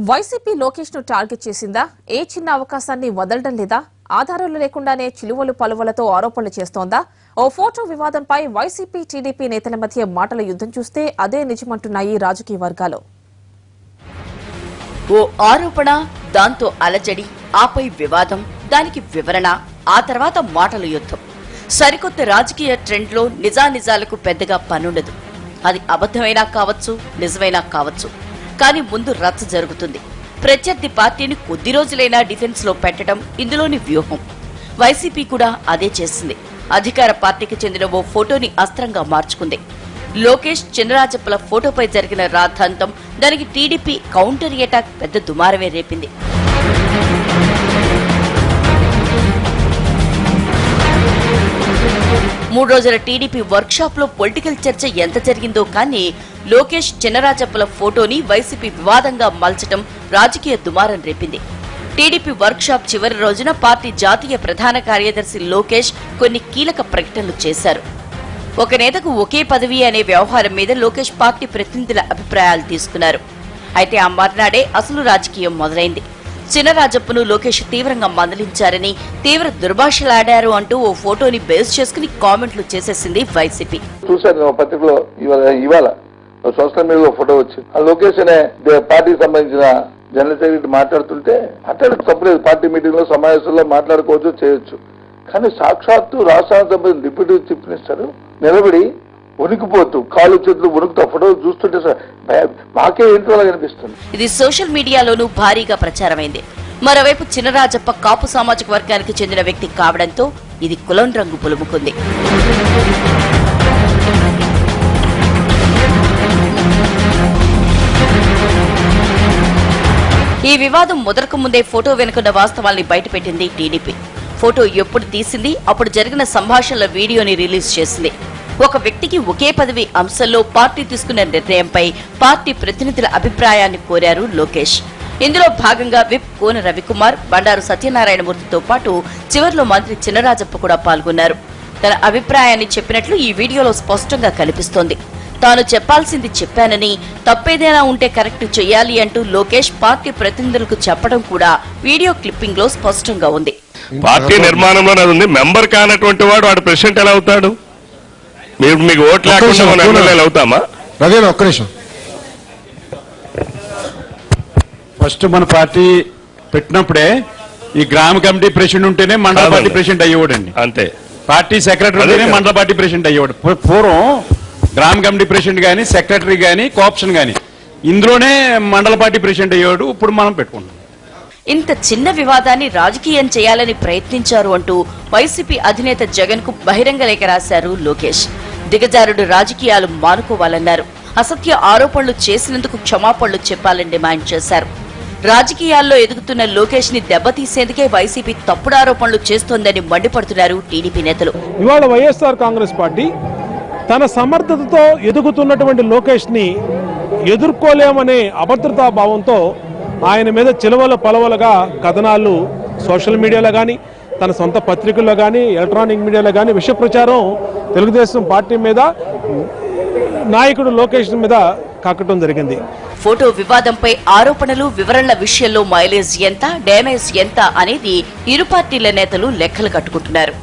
YCP Lokesh ను target చేసిందా? ఏ చిన్న అవకాశాన్ని వదలడం లేదా? ఆధారాలు లేకుండానే చిలువలు పలువలతో ఆరోపణలు చేస్తోందా? ఓ ఫోటో వివాదంపై వైసీపీ టీడీపీ నేతల మధ్య మాటల యుద్ధం చూస్తే అదే నిజమంటున్నాయి రాజకీయ వర్గాలు. ఓ ఆరోపణ, దాంతో అలజడి, ఆపై వివాదం, దానికి వివరణ, ఆ తర్వాత మాటల యుద్ధం. సరికొత్త రాజకీయ ట్రెండ్లో నిజానిజాలకు పెద్దగా పనుండదు. అది అబద్ధమైనా కావచ్చు, నిజమైనా కావచ్చు. కానీ ముందు రచ్చ జరుగుతుంది. ప్రత్యర్థి పార్టీని కొద్ది రోజులైనా డిఫెన్స్ లో పెట్టడం ఇందులోని వ్యూహం. వైసీపీ కూడా అదే చేసింది. అధికార పార్టీకి చెందిన ఓ ఫోటోని అస్త్రంగా మార్చుకుంది. లోకేష్ చినరాజప్పల ఫోటోపై జరిగిన రాద్ధాంతం, దానికి టీడీపీ కౌంటర్ అటాక్ పెద్ద దుమారమే రేపింది. మూడు రోజుల టీడీపీ వర్క్ షాప్ లో పొలిటికల్ చర్చ ఎంత జరిగిందో కానీ లోకేష్ చినరాజప్పల ఫోటోని వైసీపీ వివాదంగా మలచడం రాజకీయ దుమారం రేపింది. టీడీపీ వర్క్ షాప్ చివరి రోజున పార్టీ జాతీయ ప్రధాన కార్యదర్శి లోకేష్ కొన్ని కీలక ప్రకటనలు చేశారు. ఒక నేతకు ఒకే పదవి అనే వ్యవహారం మీద లోకేష్ పార్టీ ప్రతినిధుల అభిప్రాయాలు తీసుకున్నారు. అయితే ఆ మర్నాడే అసలు రాజకీయం మొదలైంది. చినరాజప్పను లోకేష్ తీవ్రంగా మందలించారని, తీవ్ర దుర్భాషలాడారు అంటూ ఓ ఫోటోని బేస్ చేసుకుని కామెంట్లు చేసేసింది వైసీపీ. చూశాను పత్రికలో ఇవాళ సోషల్ మీడియాలో ఫోటో వచ్చింది. ఆ లోకేష్ అనే పార్టీకి సంబంధించిన జనరల్ సెక్రటరీ మాట్లాడుతుంటే తప్పలేదు. పార్టీ మీటింగ్ లో సమావేశంలో మాట్లాడుకోవచ్చు, చేయొచ్చు. కానీ సాక్షాత్తు రాష్ట్రానికి సంబంధించిన డిప్యూటీ చీఫ్ మినిస్టర్ నిలబడి వణికిపోతూ కాలు చేతులు వణుకుతూ ఫోటో చూస్తుంటే మాకే ఏంటో కనిపిస్తుంది. ఇది సోషల్ మీడియాలోనూ భారీగా ప్రచారమైంది. మరోవైపు చినరాజప్ప కాపు సామాజిక వర్గానికి చెందిన వ్యక్తి కావడంతో ఇది కులం రంగు పులుముకుంది. ఈ వివాదం మొదలకు ముందే ఫోటో వెనుకున్న వాస్తవాల్ని బయటపెట్టింది టీడీపీ. ఫోటో ఎప్పుడు తీసింది, అప్పుడు జరిగిన సంభాషణల వీడియోని రిలీజ్ చేసింది. ఒక వ్యక్తికి ఒకే పదవి అంశంలో పార్టీ తీసుకున్న నిర్ణయంపై పార్టీ ప్రతినిధుల అభిప్రాయాన్ని కోరారు లోకేష్. ఇందులో భాగంగా విప్ కోన రవికుమార్, బండారు సత్యనారాయణమూర్తితో పాటు చివర్లో మంత్రి చినరాజప్ప కూడా పాల్గొన్నారు. తన అభిప్రాయాన్ని చెప్పినట్లు ఈ వీడియోలో స్పష్టంగా కనిపిస్తోంది. తాను చెప్పాల్సింది చెప్పానని, తప్పేదైనా ఉంటే కరెక్ట్ చేయాలి అంటూ లోకేష్ పార్టీ ప్రతినిధులకు చెప్పడం కూడా వీడియో క్లిప్పింగ్ లో స్పష్టంగా ఉంది. పార్టీ నిర్మాణంలోనే ఉంది. మెంబర్ కానటువంటి వాడు ప్రెసిడెంట్ ఎలా అవుతాడు? మీకు ఓట్ లేకుండా మన ఎమ్మెల్యేలు అవుతామా? అదే ఒక్క నిమిషం. ఫస్ట్ మన పార్టీ పెట్టినప్పుడే ఈ గ్రామ కమిటీ ప్రెసిడెంట్ ఉంటేనే మండల పార్టీ ప్రెసిడెంట్ అయ్యేవాడండి. అంతే. పార్టీ సెక్రటరీ ఉంటేనే మండల పార్టీ ప్రెసిడెంట్ అయ్యేవాడు. పూర్వం గ్రామ కమిటీ ప్రెసిడెంట్ గానీ, సెక్రటరీ గానీ, కోఆప్షన్ గానీ ఇందులోనే మండల పార్టీ ప్రెసిడెంట్ అయ్యేవాడు. ఇప్పుడు మనం పెట్టుకుంటాం. ఇంత చిన్న వివాదాన్ని రాజకీయం చేయాలని ప్రయత్నించారు అంటూ వైసీపీ అధినేత జగన్ కు బహిరంగ లేఖ రాశారు లోకేష్. దిగజారుడు రాజకీయాలు మానుకోవాలన్నారు. అసత్య ఆరోపణలు చేసినందుకు క్షమాపణలు చెప్పాలని డిమాండ్ చేశారు. రాజకీయాల్లో ఎదుగుతున్న లోకేష్ ని దెబ్బతీసేందుకే వైసీపీ తప్పుడు ఆరోపణలు చేస్తోందని మండిపడుతున్నారు టీడీపీ నేతలు. ఇవాళ వైఎస్ఆర్ కాంగ్రెస్ పార్టీ తన సమర్థతతో ఎదుగుతున్నటువంటి లోకేష్ ని ఎదుర్కోలేమనే అభద్రతా భావంతో ఆయన మీద చిలవల పలవలుగా కథనాలు సోషల్ మీడియాలో కానీ, తన సొంత పత్రికల్లో కానీ, ఎలక్ట్రానిక్ మీడియాలో కానీ విష ప్రచారం తెలుగుదేశం పార్టీ మీద, నాయకుడు లోకేష్ మీద కక్కటం జరిగింది. ఫోటో వివాదంపై ఆరోపణలు, వివరణల విషయంలో మైలేజ్ ఎంత, డ్యామేజ్ ఎంత అనేది ఇరు పార్టీల నేతలు లెక్కలు కట్టుకుంటున్నారు.